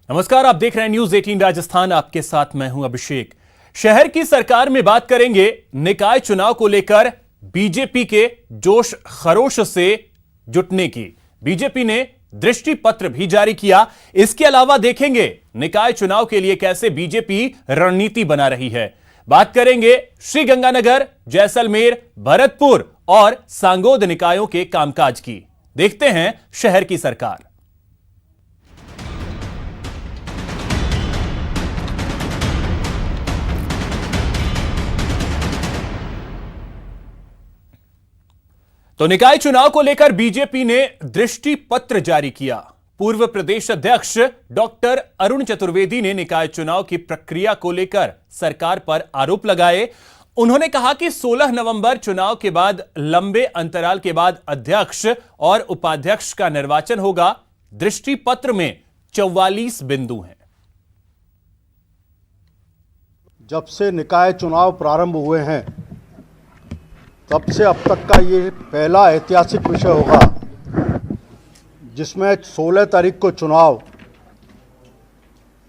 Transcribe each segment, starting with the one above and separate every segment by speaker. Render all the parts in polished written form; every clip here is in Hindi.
Speaker 1: नमस्कार, आप देख रहे हैं न्यूज 18 राजस्थान। आपके साथ मैं हूं अभिषेक। शहर की सरकार में बात करेंगे निकाय चुनाव को लेकर बीजेपी के जोश खरोश से जुटने की। बीजेपी ने दृष्टि पत्र भी जारी किया। इसके अलावा देखेंगे निकाय चुनाव के लिए कैसे बीजेपी रणनीति बना रही है। बात करेंगे श्रीगंगानगर, जैसलमेर, भरतपुर और सांगोद निकायों के कामकाज की। देखते हैं शहर की सरकार। तो निकाय चुनाव को लेकर बीजेपी ने दृष्टि पत्र जारी किया। पूर्व प्रदेश अध्यक्ष डॉक्टर अरुण चतुर्वेदी ने निकाय चुनाव की प्रक्रिया को लेकर सरकार पर आरोप लगाए। उन्होंने कहा कि 16 नवंबर चुनाव के बाद लंबे अंतराल के बाद अध्यक्ष और उपाध्यक्ष का निर्वाचन होगा। दृष्टि पत्र में 44 बिंदु हैं।
Speaker 2: जब से निकाय चुनाव प्रारंभ हुए हैं तब से अब तक का ये पहला ऐतिहासिक विषय होगा जिसमें 16 तारीख को चुनाव,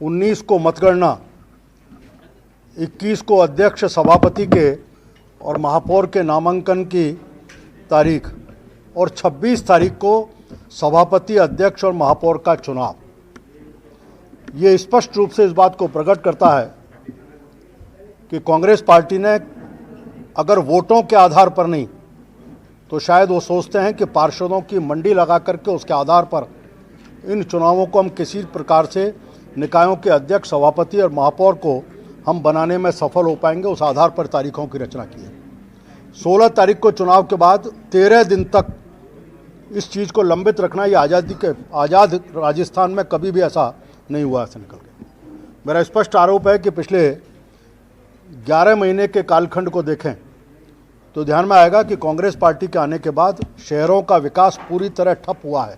Speaker 2: 19 को मतगणना, 21 को अध्यक्ष सभापति के और महापौर के नामांकन की तारीख और 26 तारीख को सभापति, अध्यक्ष और महापौर का चुनाव। ये स्पष्ट रूप से इस बात को प्रकट करता है कि कांग्रेस पार्टी ने अगर वोटों के आधार पर नहीं तो शायद वो सोचते हैं कि पार्षदों की मंडी लगा करके उसके आधार पर इन चुनावों को हम किसी प्रकार से निकायों के अध्यक्ष, सभापति और महापौर को हम बनाने में सफल हो पाएंगे। उस आधार पर तारीखों की रचना की है। 16 तारीख को चुनाव के बाद 13 दिन तक इस चीज़ को लंबित रखना, ये आज़ाद राजस्थान में कभी भी ऐसा नहीं हुआ ऐसे निकल के। मेरा स्पष्ट आरोप है कि पिछले 11 महीने के कालखंड को देखें तो ध्यान में आएगा कि कांग्रेस पार्टी के आने के बाद शहरों का विकास पूरी तरह ठप हुआ है।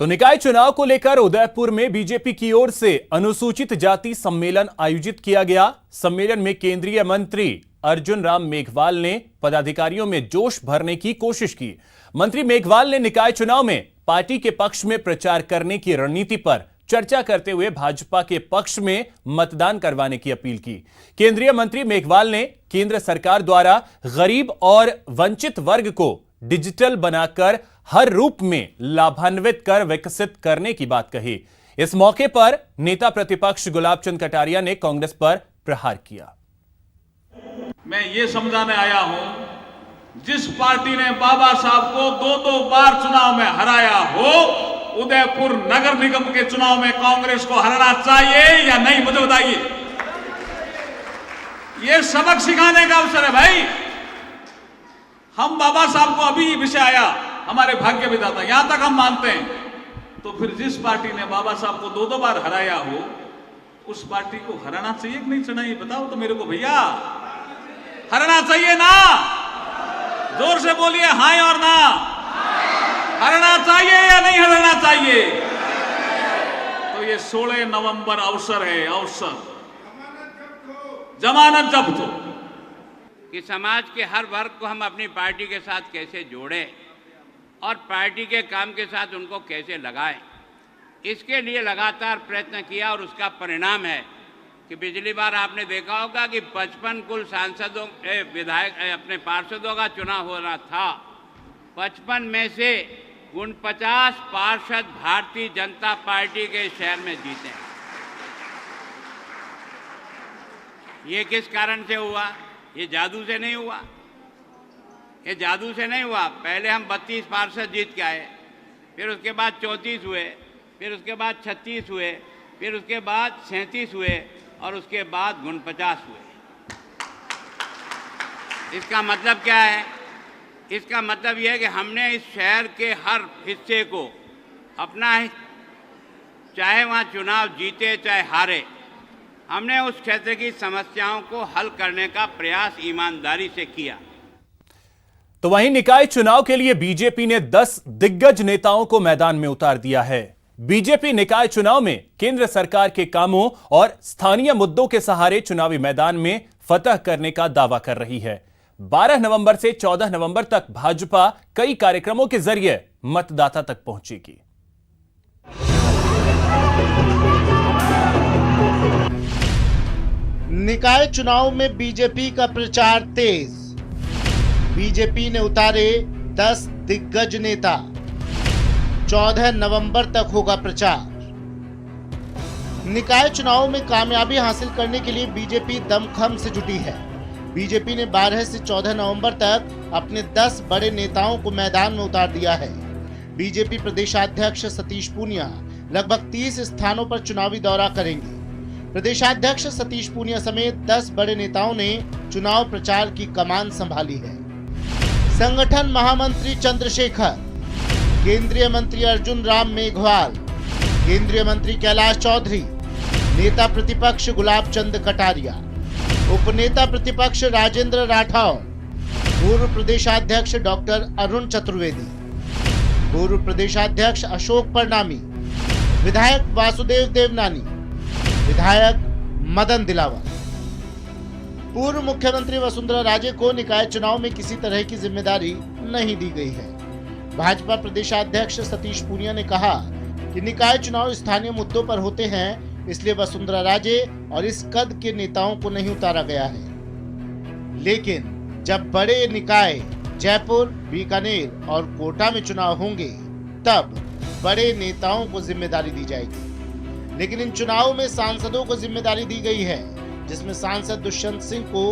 Speaker 1: तो निकाय चुनाव को लेकर उदयपुर में बीजेपी की ओर से अनुसूचित जाति सम्मेलन आयोजित किया गया। सम्मेलन में केंद्रीय मंत्री अर्जुन राम मेघवाल ने पदाधिकारियों में जोश भरने की कोशिश की। मंत्री मेघवाल ने निकाय चुनाव में पार्टी के पक्ष में प्रचार करने की रणनीति पर चर्चा करते हुए भाजपा के पक्ष में मतदान करवाने की अपील की। केंद्रीय मंत्री मेघवाल ने केंद्र सरकार द्वारा गरीब और वंचित वर्ग को डिजिटल बनाकर हर रूप में लाभान्वित कर विकसित करने की बात कही। इस मौके पर नेता प्रतिपक्ष गुलाब चंद कटारिया ने कांग्रेस पर प्रहार किया।
Speaker 3: मैं ये समझाने आया हूं, जिस पार्टी ने बाबा साहब को दो बार चुनाव में हराया हो, उदयपुर नगर निगम के चुनाव में कांग्रेस को हराना चाहिए या नहीं, मुझे बताइए। यह सबक सिखाने का अवसर है भाई। हम बाबा साहब को अभी विषय आया, हमारे भाग्य विधाता, यहां तक हम मानते हैं। तो फिर जिस पार्टी ने बाबा साहब को दो बार हराया हो, उस पार्टी को हराना चाहिए कि नहीं चाहिए, बताओ तो मेरे को भैया। हराना चाहिए ना? जोर से बोलिए, हां और ना। हराना चाहिए या नहीं हराना चाहिए? तो ये 16 नवंबर अवसर है, अवसर, जमानत जब्त हो
Speaker 4: कि समाज के हर वर्ग को हम अपनी पार्टी के साथ कैसे जोड़ें और पार्टी के काम के साथ उनको कैसे लगाएं। इसके लिए लगातार प्रयत्न किया और उसका परिणाम है कि पिछली बार आपने देखा होगा कि 55 कुल सांसदों, विधायक, अपने पार्षदों का चुनाव होना था। 55 में से 49 पार्षद भारतीय जनता पार्टी के शहर में जीते हैं। ये किस कारण से हुआ? ये जादू से नहीं हुआ। ये जादू से नहीं हुआ। पहले हम 32 पार्षद जीत के आए, फिर उसके बाद 34 हुए, फिर उसके बाद 36 हुए, फिर उसके बाद 37 हुए और उसके बाद 49 हुए। इसका मतलब क्या है? इसका मतलब यह है कि हमने इस शहर के हर हिस्से को अपना, चाहे वहाँ चुनाव जीते चाहे हारे, हमने उस क्षेत्र की समस्याओं को हल करने का प्रयास ईमानदारी से किया।
Speaker 1: तो वहीं निकाय चुनाव के लिए बीजेपी ने 10 दिग्गज नेताओं को मैदान में उतार दिया है। बीजेपी निकाय चुनाव में केंद्र सरकार के कामों और स्थानीय मुद्दों के सहारे चुनावी मैदान में फतह करने का दावा कर रही है। 12 नवंबर से 14 नवंबर तक भाजपा कई कार्यक्रमों के जरिए मतदाता तक पहुंचेगी।
Speaker 5: निकाय चुनाव में बीजेपी का प्रचार तेज। बीजेपी ने उतारे 10 दिग्गज नेता। 14 नवंबर तक होगा प्रचार। निकाय चुनाव में कामयाबी हासिल करने के लिए बीजेपी दमखम से जुटी है। बीजेपी ने 12 से 14 नवंबर तक अपने 10 बड़े नेताओं को मैदान में उतार दिया है। बीजेपी प्रदेशाध्यक्ष सतीश पूनिया लगभग 30 स्थानों पर चुनावी दौरा करेंगे। प्रदेशाध्यक्ष सतीश पूनिया समेत 10 बड़े नेताओं ने चुनाव प्रचार की कमान संभाली है। संगठन महामंत्री चंद्रशेखर, केंद्रीय मंत्री अर्जुन राम मेघवाल, केंद्रीय मंत्री कैलाश चौधरी, नेता प्रतिपक्ष गुलाब चंद कटारिया, उपनेता प्रतिपक्ष राजेंद्र राठौर, पूर्व प्रदेशाध्यक्ष डॉक्टर अरुण चतुर्वेदी, पूर्व प्रदेशाध्यक्ष अशोक परनामी, विधायक वासुदेव देवनानी, विधायक मदन दिलावर। पूर्व मुख्यमंत्री वसुंधरा राजे को निकाय चुनाव में किसी तरह की जिम्मेदारी नहीं दी गई है। भाजपा प्रदेशाध्यक्ष सतीश पूनिया ने कहा कि निकाय चुनाव स्थानीय मुद्दों पर होते हैं, इसलिए वसुंधरा राजे और इस कद के नेताओं को नहीं उतारा गया है। लेकिन जब बड़े निकाय जयपुर, बीकानेर और कोटा में चुनाव होंगे, तब बड़े नेताओं को जिम्मेदारी दी जाएगी। लेकिन इन चुनावों में सांसदों को जिम्मेदारी दी गई है, जिसमें सांसद दुष्यंत सिंह को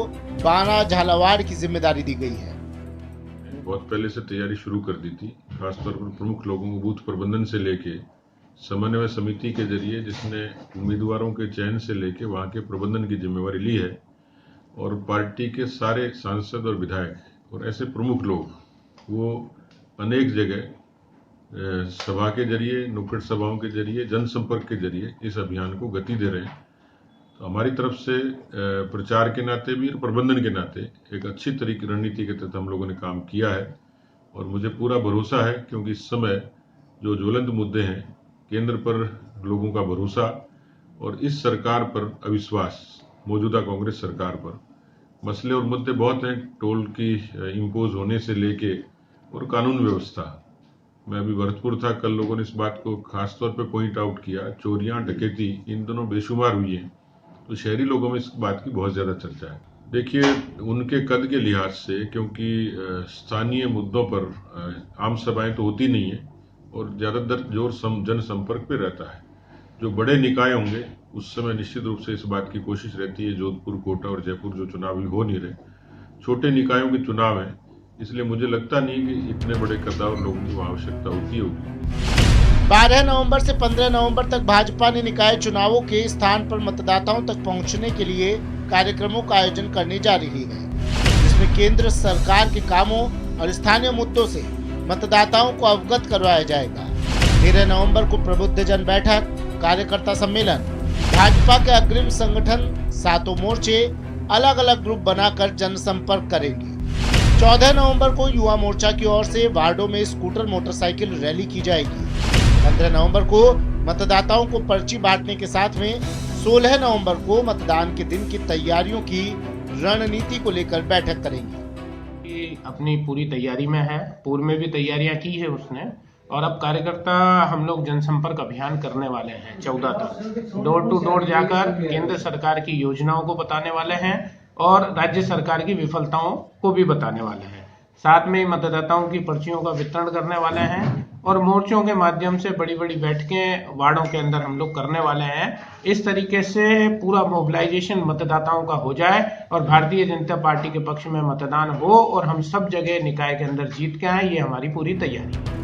Speaker 5: बाना झालावाड़ की जिम्मेदारी दी गई है।
Speaker 6: बहुत पहले से तैयारी शुरू कर दी थी, खासतौर पर प्रमुख लोगों को बूथ प्रबंधन से लेके समन्वय समिति के जरिए, जिसने उम्मीदवारों के चयन से लेके वहां के प्रबंधन की जिम्मेवारी ली है। और पार्टी के सारे सांसद और विधायक और ऐसे प्रमुख लोग वो अनेक जगह सभा के जरिए, नुक्कड़ सभाओं के जरिए, जनसंपर्क के जरिए इस अभियान को गति दे रहे हैं। तो हमारी तरफ से प्रचार के नाते भी और प्रबंधन के नाते एक अच्छी तरीके रणनीति के तहत हम लोगों ने काम किया है। और मुझे पूरा भरोसा है, क्योंकि इस समय जो ज्वलंत मुद्दे हैं, केंद्र पर लोगों का भरोसा और इस सरकार पर अविश्वास, मौजूदा कांग्रेस सरकार पर, मसले और मुद्दे बहुत हैं। टोल की इम्पोज होने से लेके और कानून व्यवस्था। मैं अभी भरतपुर था, कल लोगों ने इस बात को खास तौर पे पॉइंट आउट किया, चोरियां, डकैती इन दोनों बेशुमार हुई हैं। तो शहरी लोगों में इस बात की बहुत ज्यादा चर्चा है। देखिए, उनके कद के लिहाज से, क्योंकि स्थानीय मुद्दों पर आम सभाएं तो होती नहीं है और ज्यादातर जोर जनसंपर्क पे रहता है। जो बड़े निकाय होंगे उस समय निश्चित रूप से इस बात की कोशिश रहती है, जोधपुर, कोटा और जयपुर जो चुनाव हो नहीं रहे, छोटे निकायों के चुनाव है, इसलिए मुझे लगता नहीं कि इतने बड़े कद्दावर लोगों की आवश्यकता होगी।
Speaker 5: 12 नवंबर से 15 नवंबर तक भाजपा ने निकाय चुनावों के स्थान पर मतदाताओं तक पहुंचने के लिए कार्यक्रमों का आयोजन करने जा रही है, जिसमें केंद्र सरकार के कामों और स्थानीय मुद्दों से मतदाताओं को अवगत करवाया जाएगा। 13 नवंबर को प्रबुद्ध जन बैठक, कार्यकर्ता सम्मेलन, भाजपा के अग्रिम संगठन सातों मोर्चे अलग अलग ग्रुप बनाकर जनसंपर्क करेंगे। 14 नवंबर को युवा मोर्चा की ओर से वार्डों में स्कूटर, मोटरसाइकिल रैली की जाएगी। 15 नवंबर को मतदाताओं को पर्ची बांटने के साथ में 16 नवंबर को मतदान के दिन की तैयारियों की रणनीति को लेकर बैठक करेंगे।
Speaker 7: अपनी पूरी तैयारी में है, पूर्व में भी तैयारियां की है उसने, और अब कार्यकर्ता हम लोग जनसंपर्क अभियान करने वाले हैं 14 तक। डोर टू डोर जाकर केंद्र सरकार की योजनाओं को बताने वाले हैं और राज्य सरकार की विफलताओं को भी बताने वाले हैं। साथ में मतदाताओं की पर्चियों का वितरण करने वाले हैं और मोर्चों के माध्यम से बड़ी बड़ी बैठकें वार्डों के अंदर हम लोग करने वाले हैं। इस तरीके से पूरा मोबिलाइजेशन मतदाताओं का हो जाए और भारतीय जनता पार्टी के पक्ष में मतदान हो और हम सब जगह निकाय के अंदर जीत के आए, ये हमारी पूरी तैयारी है।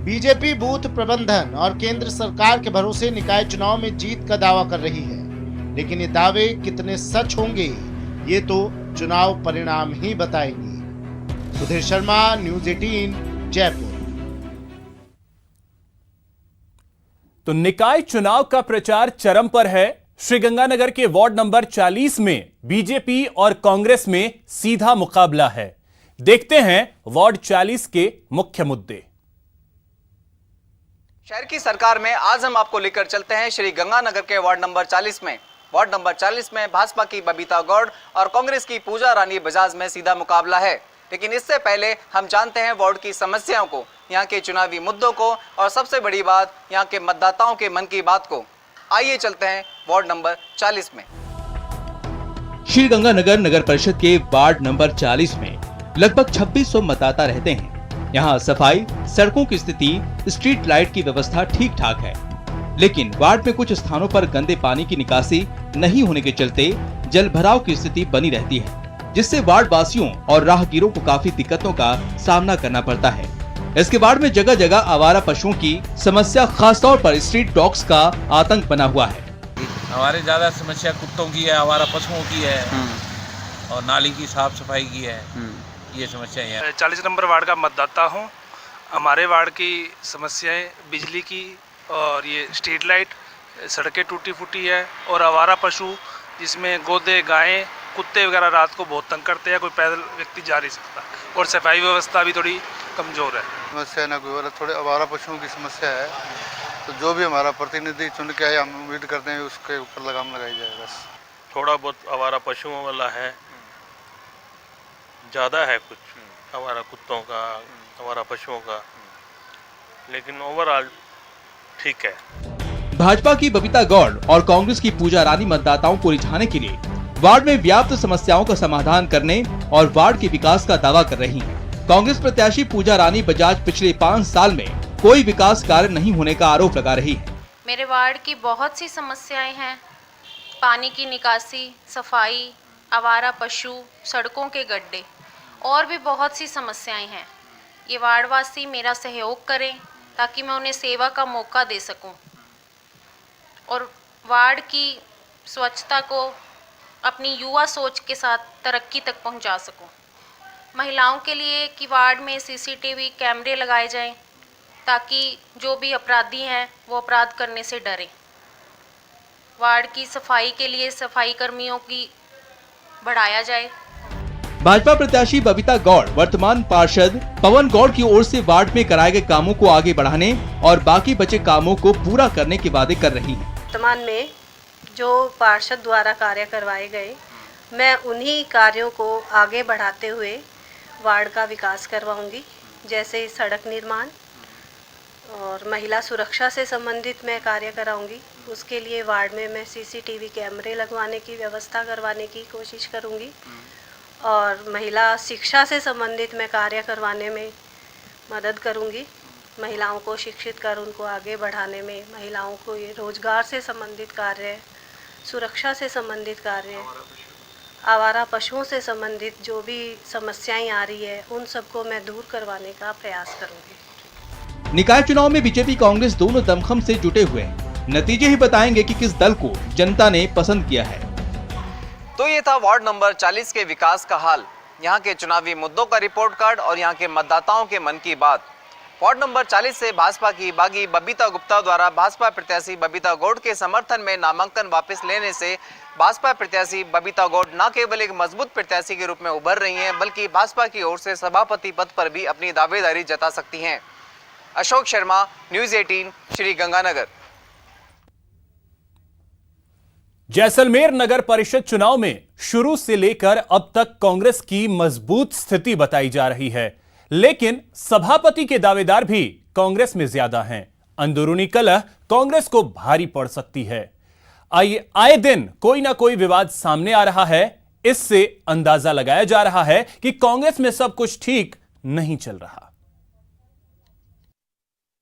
Speaker 5: बीजेपी बूथ प्रबंधन और केंद्र सरकार के भरोसे निकाय चुनाव में जीत का दावा कर रही है, लेकिन ये दावे कितने सच होंगे ये तो चुनाव परिणाम ही बताएंगे। सुधीर शर्मा, न्यूज़ 18, जयपुर।
Speaker 1: तो निकाय चुनाव का प्रचार चरम पर है। श्रीगंगानगर के वार्ड नंबर 40 में बीजेपी और कांग्रेस में सीधा मुकाबला है। देखते हैं वार्ड 40 के मुख्य मुद्दे।
Speaker 8: शहर की सरकार में आज हम आपको लेकर चलते हैं श्री गंगानगर के वार्ड नंबर 40 में। वार्ड नंबर 40 में भाजपा की बबीता गौड़ और कांग्रेस की पूजा रानी बजाज में सीधा मुकाबला है। लेकिन इससे पहले हम जानते हैं वार्ड की समस्याओं को, यहाँ के चुनावी मुद्दों को और सबसे बड़ी बात यहाँ के मतदाताओं के मन की बात को। आइए चलते हैं वार्ड नंबर 40 में।
Speaker 9: श्री गंगानगर नगर परिषद के वार्ड नंबर 40 में लगभग 2600 मतदाता रहते हैं। यहाँ सफाई, सड़कों की स्थिति, स्ट्रीट लाइट की व्यवस्था ठीक ठाक है, लेकिन वार्ड में कुछ स्थानों पर गंदे पानी की निकासी नहीं होने के चलते जल भराव की स्थिति बनी रहती है, जिससे वार्ड वासियों और राहगीरों को काफी दिक्कतों का सामना करना पड़ता है। इसके वार्ड में जगह जगह आवारा पशुओं की समस्या, खासतौर पर स्ट्रीट डॉग्स का आतंक बना हुआ है।
Speaker 10: हमारे ज्यादा समस्या कुत्तों की है, आवारा पशुओं की है और नाली की साफ सफाई की है, ये समस्या है।
Speaker 11: 40 नंबर वार्ड का मतदाता हूँ। हमारे वार्ड की समस्याएं बिजली की और ये स्ट्रीट लाइट, सड़कें टूटी फूटी है और आवारा पशु जिसमें गोदे, गायें, कुत्ते वगैरह रात को बहुत तंग करते हैं, कोई पैदल व्यक्ति जा नहीं सकता और सफाई व्यवस्था भी थोड़ी कमज़ोर है।
Speaker 12: समस्या ना कोई थोड़े आवारा पशुओं की समस्या है, तो जो भी हमारा प्रतिनिधि चुन के आए हम उम्मीद करते हैं उसके ऊपर लगाम लगाई जाए। बस
Speaker 10: थोड़ा बहुत आवारा पशुओं वाला है, ज़्यादा है कुछ आवारा कुत्तों का, आवारा पशुओं का, लेकिन ओवरऑल ठीक है।
Speaker 9: भाजपा की बबीता गौड़ और कांग्रेस की पूजा रानी मतदाताओं को रिझाने के लिए वार्ड में व्याप्त समस्याओं का समाधान करने और वार्ड के विकास का दावा कर रही हैं। कांग्रेस प्रत्याशी पूजा रानी बजाज पिछले 5 साल में कोई विकास कार्य नहीं होने का आरोप लगा रही है।
Speaker 13: मेरे वार्ड की बहुत सी समस्याएं हैं, पानी की निकासी, सफाई, आवारा पशु, सड़कों के गड्ढे और भी बहुत सी समस्याएं हैं। ये वार्डवासी मेरा सहयोग करें ताकि मैं उन्हें सेवा का मौका दे सकूं और वार्ड की स्वच्छता को अपनी युवा सोच के साथ तरक्की तक पहुंचा सकूं। महिलाओं के लिए कि वार्ड में सीसीटीवी कैमरे लगाए जाएं ताकि जो भी अपराधी हैं वो अपराध करने से डरें। वार्ड की सफाई के लिए सफाई कर्मियों की बढ़ाया जाए।
Speaker 9: भाजपा प्रत्याशी बबीता गौड़ वर्तमान पार्षद पवन गौड़ की ओर से वार्ड में कराए गए कामों को आगे बढ़ाने और बाकी बचे कामों को पूरा करने के वादे कर रही हैं।
Speaker 14: वर्तमान में जो पार्षद द्वारा कार्य करवाए गए, मैं उन्हीं कार्यों को आगे बढ़ाते हुए वार्ड का विकास करवाऊंगी, जैसे सड़क निर्माण और महिला सुरक्षा से संबंधित मैं कार्य कराऊंगी। उसके लिए वार्ड में मैं सीसीटीवी कैमरे लगवाने की व्यवस्था करवाने की कोशिश करूंगी और महिला शिक्षा से संबंधित मैं कार्य करवाने में मदद करूंगी। महिलाओं को शिक्षित कर उनको आगे बढ़ाने में, महिलाओं को ये रोजगार से संबंधित कार्य, सुरक्षा से संबंधित कार्य, आवारा पशुओं से संबंधित जो भी समस्याएं आ रही है उन सबको मैं दूर करवाने का प्रयास करूंगी।
Speaker 9: निकाय चुनाव में बीजेपी कांग्रेस दोनों दमखम से जुटे हुए हैं। नतीजे ही बताएंगे कि किस दल को जनता ने पसंद किया है।
Speaker 8: तो ये था वार्ड नंबर 40 के विकास का हाल, यहाँ के चुनावी मुद्दों का रिपोर्ट कार्ड और यहाँ के मतदाताओं के मन की बात। वार्ड नंबर 40 से भाजपा की बागी बबीता गुप्ता द्वारा भाजपा प्रत्याशी बबीता गौड़ के समर्थन में नामांकन वापस लेने से भाजपा प्रत्याशी बबीता गौड़ न केवल एक मजबूत प्रत्याशी के रूप में उभर रही हैं, बल्कि भाजपा की ओर से सभापति पद पर भी अपनी दावेदारी जता सकती हैं। अशोक शर्मा, न्यूज़ 18, श्री गंगानगर।
Speaker 1: जैसलमेर नगर परिषद चुनाव में शुरू से लेकर अब तक कांग्रेस की मजबूत स्थिति बताई जा रही है, लेकिन सभापति के दावेदार भी कांग्रेस में ज्यादा हैं। अंदरूनी कलह कांग्रेस को भारी पड़ सकती है। आए दिन कोई ना कोई विवाद सामने आ रहा है। इससे अंदाजा लगाया जा रहा है कि कांग्रेस में सब कुछ ठीक नहीं चल रहा।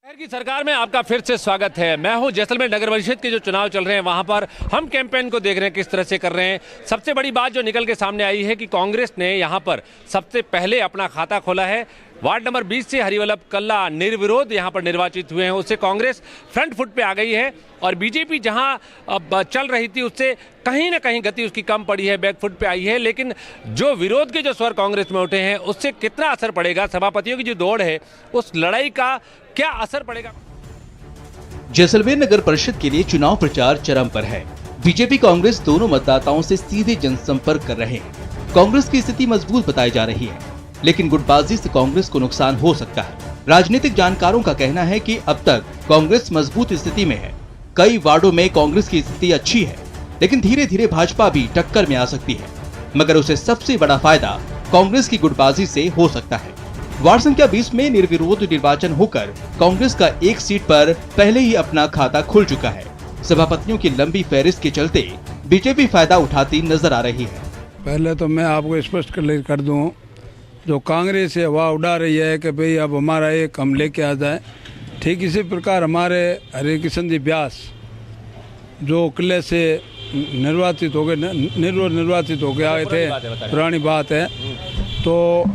Speaker 15: शहर की सरकार में आपका फिर से स्वागत है। मैं हूं जैसलमेर नगर परिषद के जो चुनाव चल रहे हैं वहां पर हम कैंपेन को देख रहे हैं किस तरह से कर रहे हैं। सबसे बड़ी बात जो निकल के सामने आई है कि कांग्रेस ने यहां पर सबसे पहले अपना खाता खोला है। वार्ड नंबर 20 से हरिवल्लभ कल्ला निर्विरोध यहां पर निर्वाचित हुए हैं, उससे कांग्रेस फ्रंट फुट पे आ गई है और बीजेपी जहां अब चल रही थी उससे कहीं ना कहीं गति उसकी कम पड़ी है, बैक फुट पे आई है। लेकिन जो विरोध के जो स्वर कांग्रेस में उठे हैं उससे कितना असर पड़ेगा, सभापतियों की जो दौड़ है उस लड़ाई का क्या असर पड़ेगा।
Speaker 9: जैसलमेर नगर परिषद के लिए चुनाव प्रचार चरम पर है। बीजेपी कांग्रेस दोनों मतदाताओं से सीधे जनसंपर्क कर रहे हैं। कांग्रेस की स्थिति मजबूत बताई जा रही है, लेकिन गुटबाजी से कांग्रेस को नुकसान हो सकता है। राजनीतिक जानकारों का कहना है कि अब तक कांग्रेस मजबूत स्थिति में है। कई वार्डों में कांग्रेस की स्थिति अच्छी है, लेकिन धीरे धीरे भाजपा भी टक्कर में आ सकती है, मगर उसे सबसे बड़ा फायदा कांग्रेस की गुटबाजी से हो सकता है। वार्ड संख्या 20 में निर्विरोध निर्वाचन होकर कांग्रेस का एक सीट पर पहले ही अपना खाता खुल चुका है। सभापतियों की लंबी फहरिस्त के चलते बीजेपी फायदा उठाती नजर आ रही है।
Speaker 16: पहले तो मैं आपको स्पष्ट कर दूं, जो कांग्रेस है हवा उड़ा रही है कि भाई अब हमारा एक हम लेके आ जाए, ठीक इसी प्रकार हमारे हरे किशन जी व्यास जो किले से निर्वाचित हो गए आए थे, पुरानी बात है, तो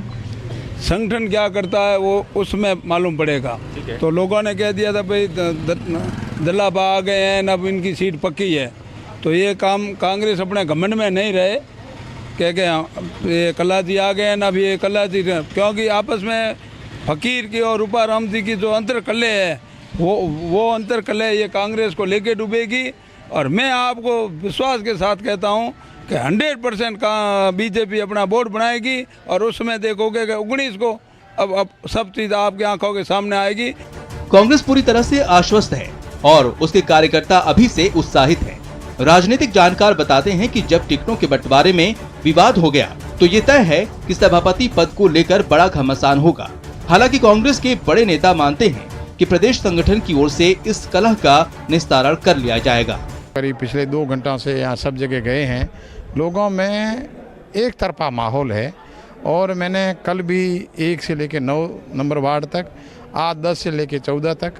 Speaker 16: संगठन क्या करता है वो उसमें मालूम पड़ेगा। तो लोगों ने कह दिया था भाई दलाबा आ गए हैं, अब इनकी सीट पक्की है, तो ये काम कांग्रेस अपने घमंड में नहीं रहे कह के ये कल्ला जी आ गए हैं, अब ये कल्ला जी, क्योंकि आपस में फकीर की और रूपा राम जी की जो अंतर कले है वो अंतर कले ये कांग्रेस को लेके डूबेगी। और मैं आपको विश्वास के साथ कहता हूं कि 100% का बीजेपी अपना बोर्ड बनाएगी और उसमें देखोगे कि 19 को अब सब चीज आपकी आंखों के सामने आएगी।
Speaker 9: कांग्रेस पूरी तरह से आश्वस्त है और उसके कार्यकर्ता अभी से उत्साहित हैं। राजनीतिक जानकार बताते हैं कि जब टिकटों के बंटवारे में विवाद हो गया तो ये तय है कि सभापति पद को लेकर बड़ा घमासान होगा। हालांकि कांग्रेस के बड़े नेता मानते हैं कि प्रदेश संगठन की ओर से इस कलह का निस्तारण कर लिया जाएगा।
Speaker 17: करीब पिछले 2 घंटों से यहाँ सब जगह गए हैं, लोगों में एक तरफा माहौल है और मैंने कल भी 1 से लेकर 9 नंबर वार्ड तक, आज 10 से लेकर 14 तक,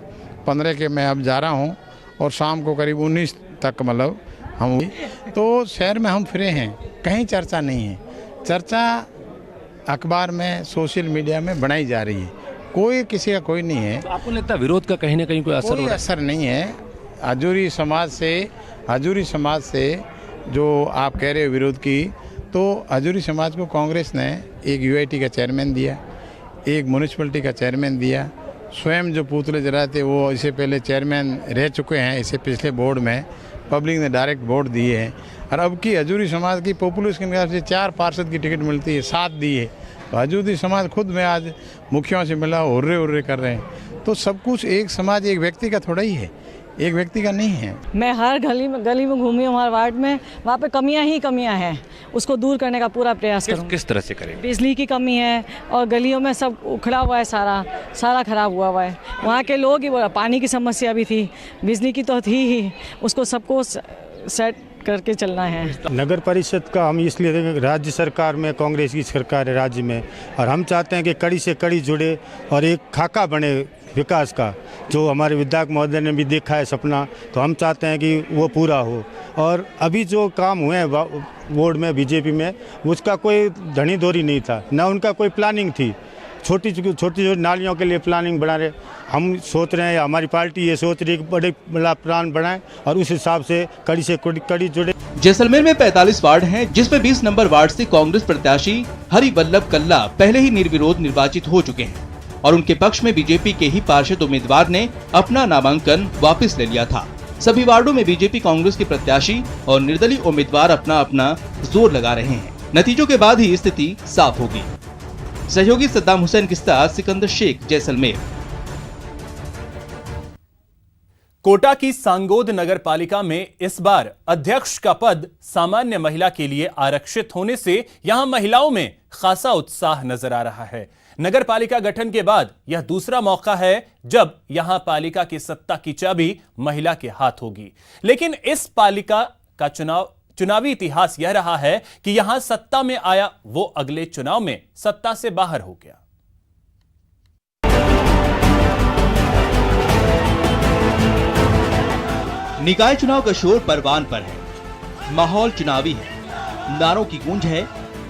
Speaker 17: 15 के मैं अब जा रहा हूँ और शाम को करीब 19 तक मतलब हम, तो शहर में हम फिरे हैं, कहीं चर्चा नहीं है। चर्चा अखबार में सोशल मीडिया में बनाई जा रही है, कोई किसी का कोई नहीं है।
Speaker 15: तो आपको लगता है विरोध का कहीं ना कहीं कोई
Speaker 17: असर नहीं है। हजूरी समाज से जो आप कह रहे हो विरोध की, तो हजूरी समाज को कांग्रेस ने एक यूआईटी का चेयरमैन दिया, एक म्यूनिसिपलिटी का चेयरमैन दिया, स्वयं जो पुतले जलाए थे वो इससे पहले चेयरमैन रह चुके हैं, इससे पिछले बोर्ड में पब्लिक ने डायरेक्ट वोट दिए हैं। और अब की हजूरी समाज की पॉपुलेशन के हिसाब से 4 पार्षद की टिकट मिलती है, 7 दी है। तो हजूरी समाज खुद में आज मुखियों से मिला हुर्रे कर रहे हैं। तो सब कुछ एक समाज एक व्यक्ति का थोड़ा ही है, एक व्यक्ति का नहीं है।
Speaker 18: मैं हर गली में घूमी हूँ हमारे वार्ड में, वहाँ पे कमियां हैं, उसको दूर करने का पूरा प्रयास करूँ।
Speaker 15: किस तरह से करें?
Speaker 18: बिजली की कमी है और गलियों में सब उखड़ा हुआ है, सारा खराब हुआ है। वहाँ के लोग ही, पानी की समस्या भी थी, बिजली की तो थी ही, उसको सबको सेट करके चलना है।
Speaker 19: नगर परिषद का हम इसलिए देखें, राज्य सरकार में कांग्रेस की सरकार है राज्य में, और हम चाहते हैं कि कड़ी से कड़ी जुड़े और एक खाका बने विकास का, जो हमारे विधायक महोदय ने भी देखा है सपना, तो हम चाहते हैं कि वो पूरा हो। और अभी जो काम हुए हैं वार्ड में बीजेपी में, उसका कोई धनी धोरी नहीं था, ना उनका कोई प्लानिंग थी। छोटी नालियों के लिए प्लानिंग बना रहे, हम सोच रहे हैं, हमारी पार्टी ये सोच रही है कि बड़ा प्लान बनाएं और उस हिसाब से कड़ी से कड़ी जुड़े।
Speaker 9: जैसलमेर में 45 वार्ड हैं, जिसमें 20 नंबर वार्ड से कांग्रेस प्रत्याशी हरिवल्लभ कल्ला पहले ही निर्विरोध निर्वाचित हो चुके हैं और उनके पक्ष में बीजेपी के ही पार्षद उम्मीदवार ने अपना नामांकन वापस ले लिया था। सभी वार्डों में बीजेपी कांग्रेस के प्रत्याशी और निर्दलीय उम्मीदवार अपना जोर लगा रहे हैं। नतीजों के बाद ही स्थिति साफ होगी। सहयोगी सद्दाम हुसैन के साथ सिकंदर शेख, जैसलमेर।
Speaker 1: कोटा की सांगोद नगर पालिका में इस बार अध्यक्ष का पद सामान्य महिला के लिए आरक्षित होने से यहां महिलाओं में खासा उत्साह नजर आ रहा है। नगर पालिका गठन के बाद यह दूसरा मौका है जब यहां पालिका की सत्ता की चाबी महिला के हाथ होगी। लेकिन इस पालिका का चुनावी इतिहास यह रहा है कि यहां सत्ता में आया वो अगले चुनाव में सत्ता से बाहर हो गया।
Speaker 9: निकाय चुनाव का शोर परवान पर है, माहौल चुनावी है, नारों की गूंज है।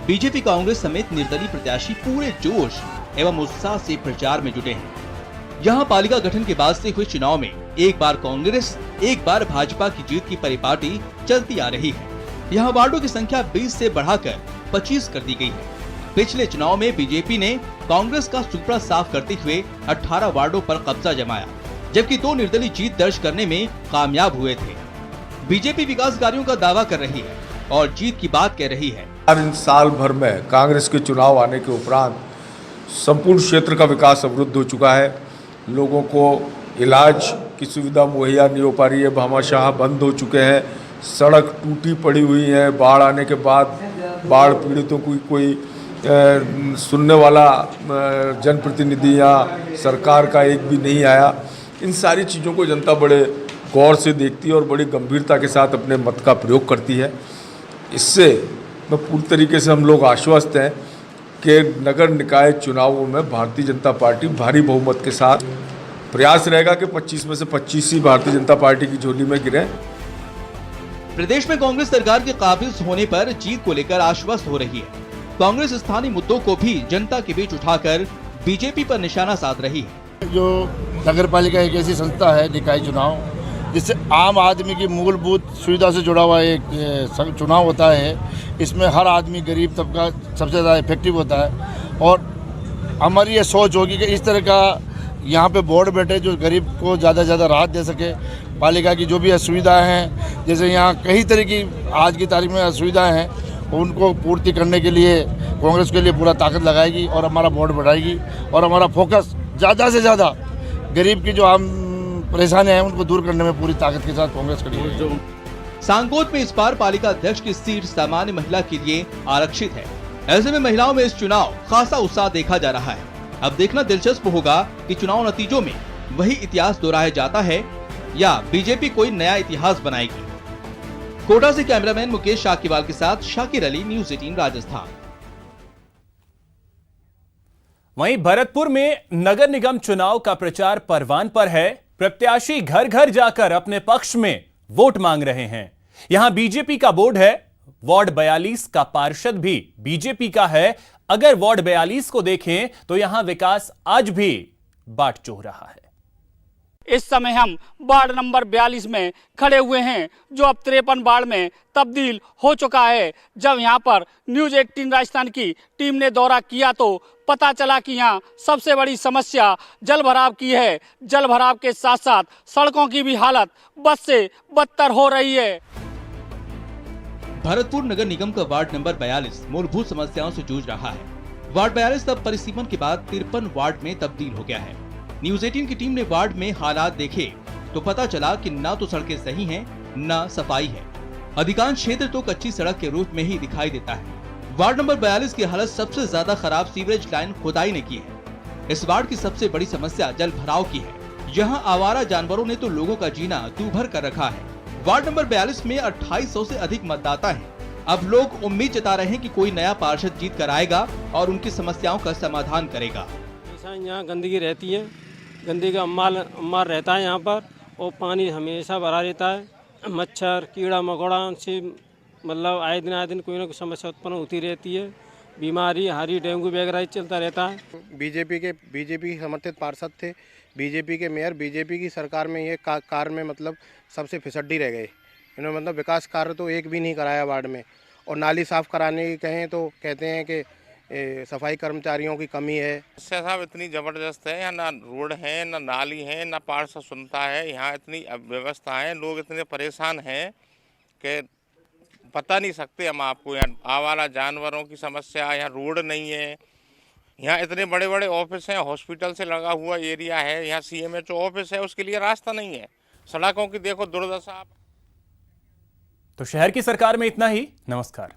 Speaker 9: बीजेपी कांग्रेस समेत निर्दलीय प्रत्याशी पूरे जोश एवं उत्साह से प्रचार में जुटे हैं। यहाँ पालिका गठन के बाद से हुए चुनाव में एक बार कांग्रेस एक बार भाजपा की जीत की परिपाटी चलती आ रही है। यहाँ वार्डों की संख्या 20 से बढ़ाकर 25 कर दी गई है। पिछले चुनाव में बीजेपी ने कांग्रेस का सुपड़ा साफ करते हुए 18 वार्डों पर कब्जा जमाया, जबकि 2 निर्दलीय जीत दर्ज करने में कामयाब हुए थे। बीजेपी विकास कार्यों का दावा कर रही है और जीत की बात कह रही है।
Speaker 20: इन साल भर में कांग्रेस के चुनाव आने के उपरांत संपूर्ण क्षेत्र का विकास अवरुद्ध हो चुका है। लोगों को इलाज की सुविधा मुहैया नहीं हो पा रही है, भामाशाह बंद हो चुके हैं, सड़क टूटी पड़ी हुई है। बाढ़ आने के बाद बाढ़ पीड़ितों की कोई सुनने वाला जनप्रतिनिधि या सरकार का एक भी नहीं आया। इन सारी चीज़ों को जनता बड़े गौर से देखती है और बड़ी गंभीरता के साथ अपने मत का प्रयोग करती है। इससे में पूरी तरीके से हम लोग आश्वस्त हैं कि नगर निकाय चुनावों में भारतीय जनता पार्टी भारी बहुमत के साथ प्रयास रहेगा कि 25 में से 25 ही भारतीय जनता पार्टी की झोली में गिरे।
Speaker 9: प्रदेश में कांग्रेस सरकार के काबिज होने पर जीत को लेकर आश्वस्त हो रही है। कांग्रेस स्थानीय मुद्दों को भी जनता के बीच उठाकर बीजेपी पर निशाना साध रही है।
Speaker 21: जो नगर पालिका एक ऐसी संस्था है, निकाय चुनाव, जिससे आम आदमी की मूलभूत सुविधा से जुड़ा हुआ एक चुनाव होता है। इसमें हर आदमी, गरीब तबका सबसे ज़्यादा इफेक्टिव होता है और हमारी ये सोच होगी कि इस तरह का यहाँ पे बोर्ड बैठे जो गरीब को ज़्यादा से ज़्यादा राहत दे सके। पालिका की जो भी असुविधाएँ हैं, जैसे यहाँ कई तरह की आज की तारीख में असुविधाएँ हैं, उनको पूर्ति करने के लिए कांग्रेस के लिए पूरा ताकत लगाएगी और हमारा बोर्ड बढ़ाएगी और हमारा फोकस ज़्यादा से ज़्यादा गरीब की जो आम परेशानियां हैं उनको दूर करने में पूरी ताकत के साथ कांग्रेस खड़ी है।
Speaker 9: सांगोट में इस बार पालिका अध्यक्ष की सीट सामान्य महिला के लिए आरक्षित है। ऐसे में महिलाओं में इस चुनाव खासा उत्साह देखा जा रहा है। अब देखना दिलचस्प होगा कि चुनाव नतीजों में वही इतिहास दोहराया जाता है या बीजेपी कोई नया इतिहास बनाएगी। कोटा से कैमरामैन मुकेश शाकीवाल के साथ शाकिर अली, न्यूज़ 18 राजस्थान।
Speaker 1: वहीं भरतपुर में नगर निगम चुनाव का प्रचार परवान पर है। प्रत्याशी घर घर जाकर अपने पक्ष में वोट मांग रहे हैं। यहां बीजेपी का बोर्ड है। वार्ड 42 का पार्षद भी बीजेपी का है। अगर वार्ड 42 को देखें तो यहां विकास आज भी बाट चोह रहा है।
Speaker 22: इस समय हम वार्ड नंबर 42 में खड़े हुए हैं, जो अब 53 वार्ड में तब्दील हो चुका है। जब यहां पर न्यूज़ 18 राजस्थान की टीम ने दौरा किया तो पता चला कि यहाँ सबसे बड़ी समस्या जल भराव की है। जल भराव के साथ साथ सड़कों की भी हालत बद से बदतर हो रही है।
Speaker 9: भरतपुर नगर निगम का वार्ड नंबर 42 मूलभूत समस्याओं से जूझ रहा है। वार्ड 42 तब परिसीमन के बाद 53 वार्ड में तब्दील हो गया है। न्यूज़ 18 की टीम ने वार्ड में हालात देखे तो पता चला कि ना तो सड़कें सही हैं, ना सफाई है। अधिकांश क्षेत्र तो कच्ची सड़क के रूप में ही दिखाई देता है। वार्ड नंबर 42 की हालत सबसे ज्यादा खराब सीवरेज लाइन खुदाई ने की है। इस वार्ड की सबसे बड़ी समस्या जल भराव की है। यहाँ आवारा जानवरों ने तो लोगों का जीना दूभर कर रखा है। वार्ड नंबर 42 में 2800 से अधिक मतदाता हैं। अब लोग उम्मीद जता रहे हैं कि कोई नया पार्षद जीत कर आएगा और उनकी समस्याओं का समाधान करेगा।
Speaker 23: यहाँ गंदगी रहती है, गंदगी का अम्मार रहता है यहाँ पर, और पानी हमेशा भरा रहता है। मच्छर, कीड़ा मकोड़ा से मतलब आए दिन कोई ना कोई समस्या उत्पन्न होती रहती है। बीमारी, हारी, डेंगू वगैरह चलता रहता है।
Speaker 7: बीजेपी समर्थित पार्षद थे, बीजेपी के मेयर, बीजेपी की सरकार में ये कार्य में मतलब सबसे फिसड्डी रह गए। इन्होंने मतलब विकास कार्य तो एक भी नहीं कराया वार्ड में। और नाली साफ कराने की कहें तो कहते हैं कि सफाई कर्मचारियों की कमी है।
Speaker 24: समस्या साहब इतनी ज़बरदस्त है, यहाँ ना रोड है, ना नाली है, ना पार्षद सुनता है। यहाँ इतनी अव्यवस्था है, लोग इतने परेशान हैं कि बता नहीं सकते हम आपको। यहाँ आवारा जानवरों की समस्या, यहाँ रोड नहीं है, यहाँ इतने बड़े बड़े ऑफिस हैं, हॉस्पिटल से लगा हुआ एरिया है, यहाँ CMHO ऑफिस है, उसके लिए रास्ता नहीं है। सड़कों की देखो दुर्दशा।
Speaker 1: तो शहर की सरकार में इतना ही। नमस्कार।